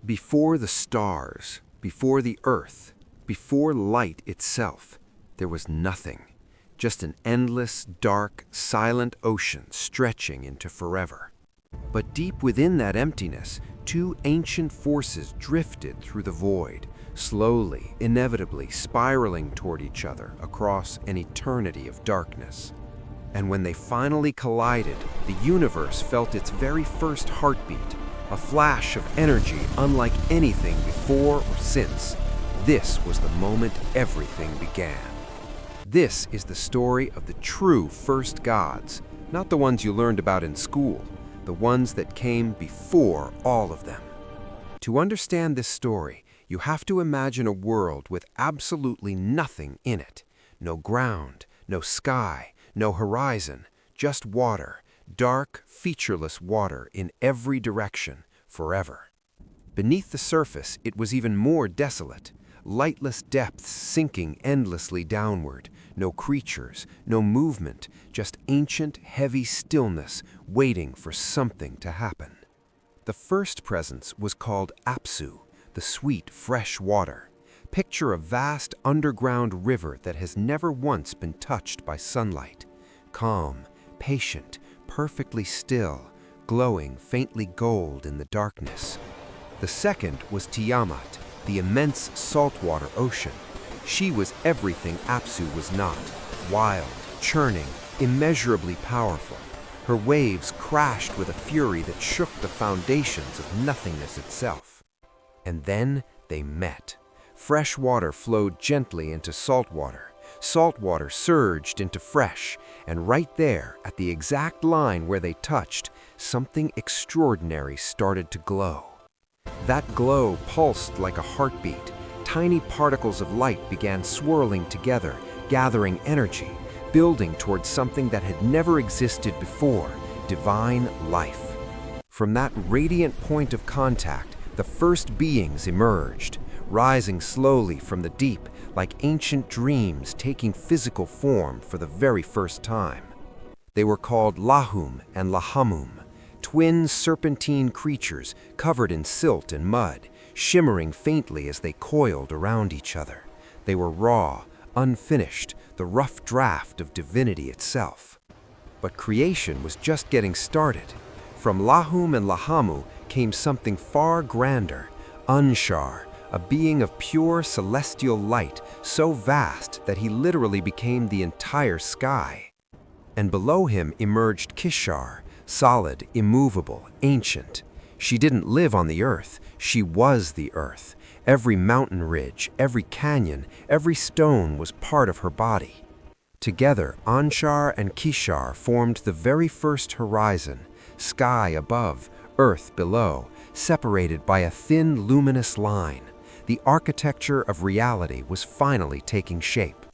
Before the stars, before the earth, before light itself, there was nothing. Just an endless, dark, silent ocean stretching into forever. But deep within that emptiness, two ancient forces drifted through the void, slowly, inevitably spiraling toward each other across an eternity of darkness. And when they finally collided, the universe felt its very first heartbeat, a flash of energy unlike anything before or since. This was the moment everything began. This is the story of the true first gods, not the ones you learned about in school, the ones that came before all of them. To understand this story, you have to imagine a world with absolutely nothing in it. No ground, no sky, no horizon, just water, dark, featureless water in every direction, forever. Beneath the surface, it was even more desolate. Lightless depths sinking endlessly downward, no creatures, no movement, just ancient, heavy stillness waiting for something to happen. The first presence was called Absu, the sweet, fresh water. Picture a vast underground river that has never once been touched by sunlight. Calm, patient, perfectly still, glowing faintly gold in the darkness. The second was Tiamat, the immense saltwater ocean. She was everything Absu was not, wild, churning, immeasurably powerful. Her waves crashed with a fury that shook the foundations of nothingness itself. And then they met. Fresh water flowed gently into salt water. Salt water surged into fresh, and right there, at the exact line where they touched, something extraordinary started to glow. That glow pulsed like a heartbeat. Tiny particles of light began swirling together, gathering energy, building towards something that had never existed before, divine life. From that radiant point of contact, the first beings emerged, rising slowly from the deep like ancient dreams taking physical form for the very first time. They were called Lahum and Lahamum, twin serpentine creatures covered in silt and mud, shimmering faintly as they coiled around each other. They were raw, unfinished, the rough draft of divinity itself. But creation was just getting started. From Lahum and Lahamu came something far grander, Anshar, a being of pure celestial light, so vast that he literally became the entire sky. And below him emerged Kishar, solid, immovable, ancient. She didn't live on the earth, she was the earth. Every mountain ridge, every canyon, every stone was part of her body. Together, Anshar and Kishar formed the very first horizon, sky above, earth below, separated by a thin, luminous line. The architecture of reality was finally taking shape.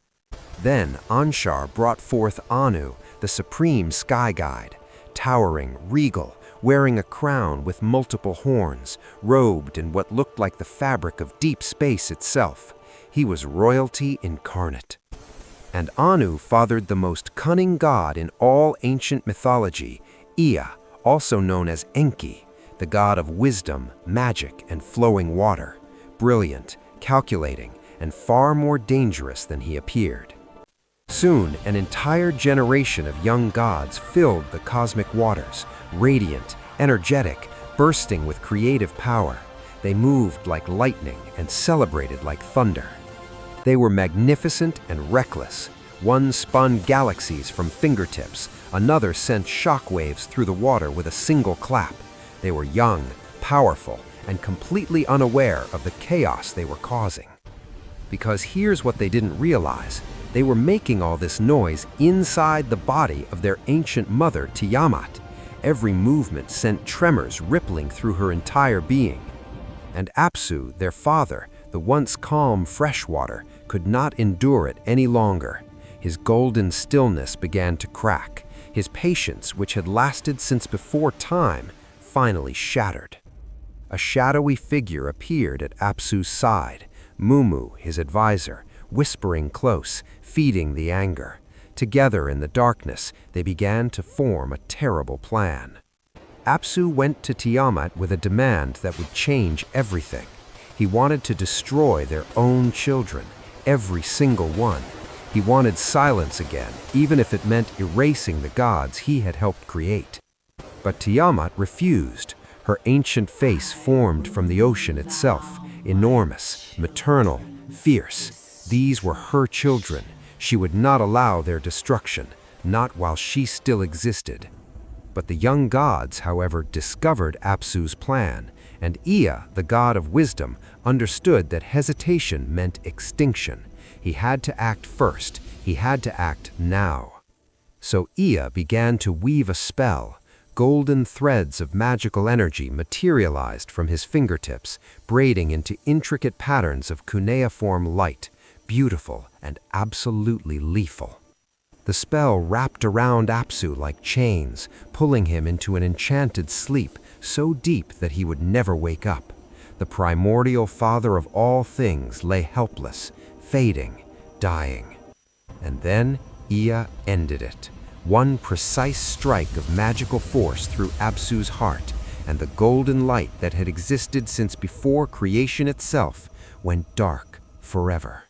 Then Anshar brought forth Anu, the supreme sky guide, towering, regal, wearing a crown with multiple horns, robed in what looked like the fabric of deep space itself. He was royalty incarnate. And Anu fathered the most cunning god in all ancient mythology, Ea, also known as Enki, the god of wisdom, magic, and flowing water. Brilliant, calculating, and far more dangerous than he appeared. Soon, an entire generation of young gods filled the cosmic waters, radiant, energetic, bursting with creative power. They moved like lightning and celebrated like thunder. They were magnificent and reckless. One spun galaxies from fingertips, another sent shockwaves through the water with a single clap. They were young, powerful, and completely unaware of the chaos they were causing. Because here's what they didn't realize. They were making all this noise inside the body of their ancient mother, Tiamat. Every movement sent tremors rippling through her entire being. And Absu, their father, the once calm freshwater, could not endure it any longer. His golden stillness began to crack. His patience, which had lasted since before time, finally shattered. A shadowy figure appeared at Absu's side, Mumu, his advisor, whispering close, feeding the anger. Together in the darkness, they began to form a terrible plan. Absu went to Tiamat with a demand that would change everything. He wanted to destroy their own children, every single one. He wanted silence again, even if it meant erasing the gods he had helped create. But Tiamat refused. Her ancient face formed from the ocean itself, enormous, maternal, fierce. These were her children. She would not allow their destruction, not while she still existed. But the young gods, however, discovered Absu's plan, and Ea, the god of wisdom, understood that hesitation meant extinction. He had to act first. He had to act now. So Ea began to weave a spell. Golden threads of magical energy materialized from his fingertips, braiding into intricate patterns of cuneiform light, beautiful and absolutely lethal. The spell wrapped around Absu like chains, pulling him into an enchanted sleep so deep that he would never wake up. The primordial father of all things lay helpless, fading, dying. And then Ea ended it. One precise strike of magical force through Absu's heart, and the golden light that had existed since before creation itself went dark forever.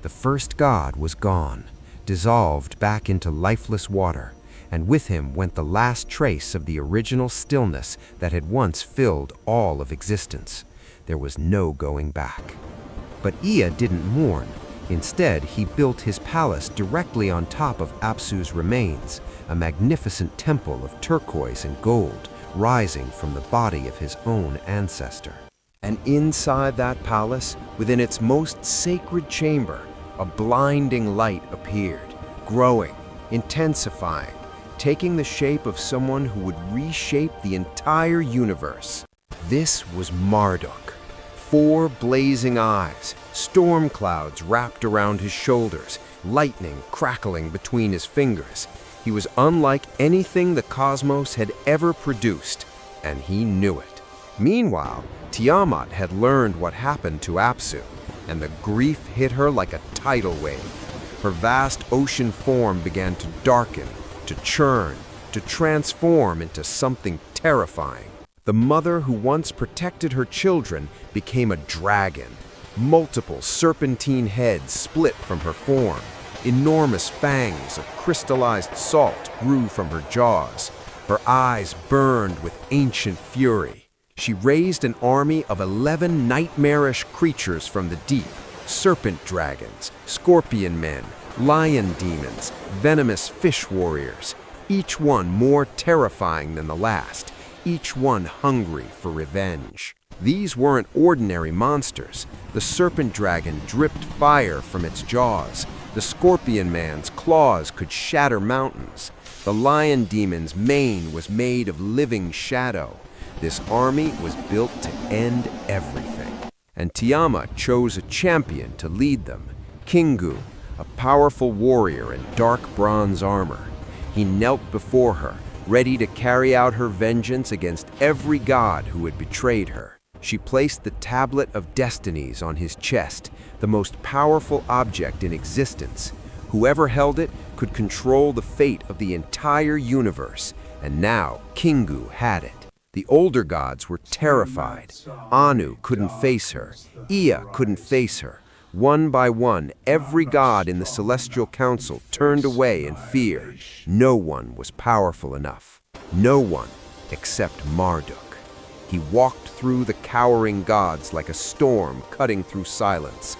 The first god was gone, dissolved back into lifeless water, and with him went the last trace of the original stillness that had once filled all of existence. There was no going back. But Ea didn't mourn. Instead, he built his palace directly on top of Absu's remains, a magnificent temple of turquoise and gold, rising from the body of his own ancestor. And inside that palace, within its most sacred chamber, a blinding light appeared, growing, intensifying, taking the shape of someone who would reshape the entire universe. This was Marduk. 4 blazing eyes, storm clouds wrapped around his shoulders, lightning crackling between his fingers. He was unlike anything the cosmos had ever produced, and he knew it. Meanwhile, Tiamat had learned what happened to Absu, and the grief hit her like a tidal wave. Her vast ocean form began to darken, to churn, to transform into something terrifying. The mother who once protected her children became a dragon. Multiple serpentine heads split from her form. Enormous fangs of crystallized salt grew from her jaws. Her eyes burned with ancient fury. She raised an army of 11 nightmarish creatures from the deep. Serpent dragons, scorpion men, lion demons, venomous fish warriors. Each one more terrifying than the last. Each one hungry for revenge. These weren't ordinary monsters. The serpent dragon dripped fire from its jaws. The scorpion man's claws could shatter mountains. The lion demon's mane was made of living shadow. This army was built to end everything. And Tiamat chose a champion to lead them, Kingu, a powerful warrior in dark bronze armor. He knelt before her, ready to carry out her vengeance against every god who had betrayed her. She placed the Tablet of Destinies on his chest, the most powerful object in existence. Whoever held it could control the fate of the entire universe, and now Kingu had it. The older gods were terrified. Anu couldn't face her. Ea couldn't face her. One by one, every god in the Celestial Council turned away in fear. No one was powerful enough. No one except Marduk. He walked through the cowering gods like a storm cutting through silence.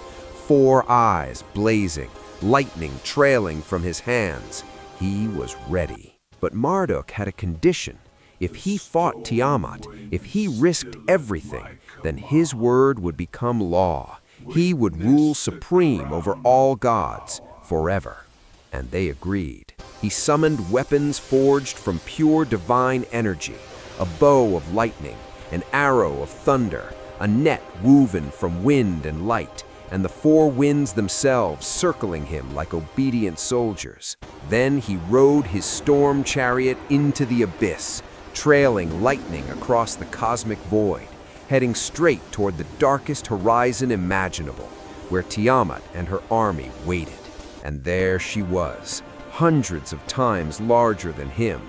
4 eyes blazing, lightning trailing from his hands. He was ready. But Marduk had a condition. If he fought Tiamat, if he risked everything, then his word would become law. He would rule supreme over all gods forever. And they agreed. He summoned weapons forged from pure divine energy, a bow of lightning, an arrow of thunder, a net woven from wind and light, and the 4 winds themselves circling him like obedient soldiers. Then he rode his storm chariot into the abyss, trailing lightning across the cosmic void, heading straight toward the darkest horizon imaginable, where Tiamat and her army waited. And there she was, hundreds of times larger than him,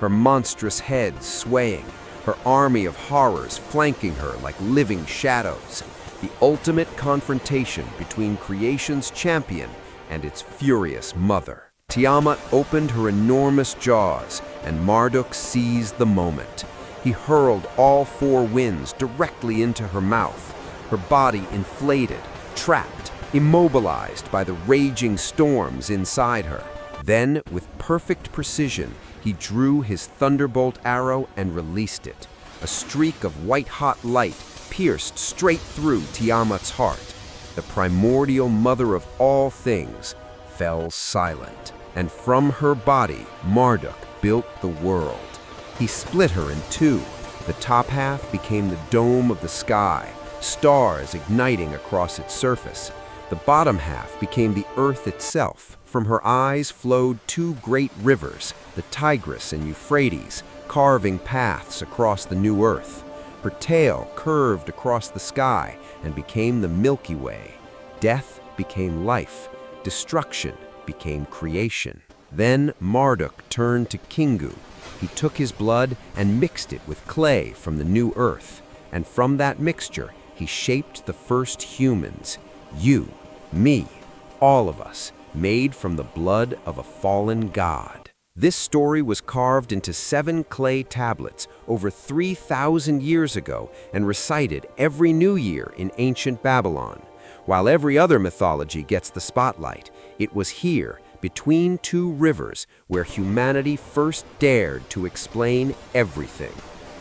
her monstrous head swaying, her army of horrors flanking her like living shadows. The ultimate confrontation between creation's champion and its furious mother. Tiamat opened her enormous jaws, and Marduk seized the moment. He hurled all four winds directly into her mouth, her body inflated, trapped, immobilized by the raging storms inside her. Then, with perfect precision, he drew his thunderbolt arrow and released it. A streak of white-hot light pierced straight through Tiamat's heart. The primordial mother of all things fell silent, and from her body Marduk built the world. He split her in two. The top half became the dome of the sky, stars igniting across its surface. The bottom half became the earth itself. From her eyes flowed two great rivers, the Tigris and Euphrates, carving paths across the new earth. Her tail curved across the sky and became the Milky Way. Death became life. Destruction became creation. Then Marduk turned to Kingu. He took his blood and mixed it with clay from the new earth. And from that mixture, he shaped the first humans. You, me, all of us, made from the blood of a fallen god. This story was carved into 7 clay tablets over 3,000 years ago and recited every new year in ancient Babylon. While every other mythology gets the spotlight, it was here, between two rivers, where humanity first dared to explain everything.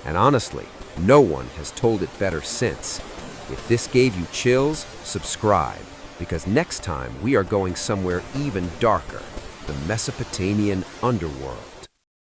And honestly, no one has told it better since. If this gave you chills, subscribe, because next time we are going somewhere even darker, the Mesopotamian underworld.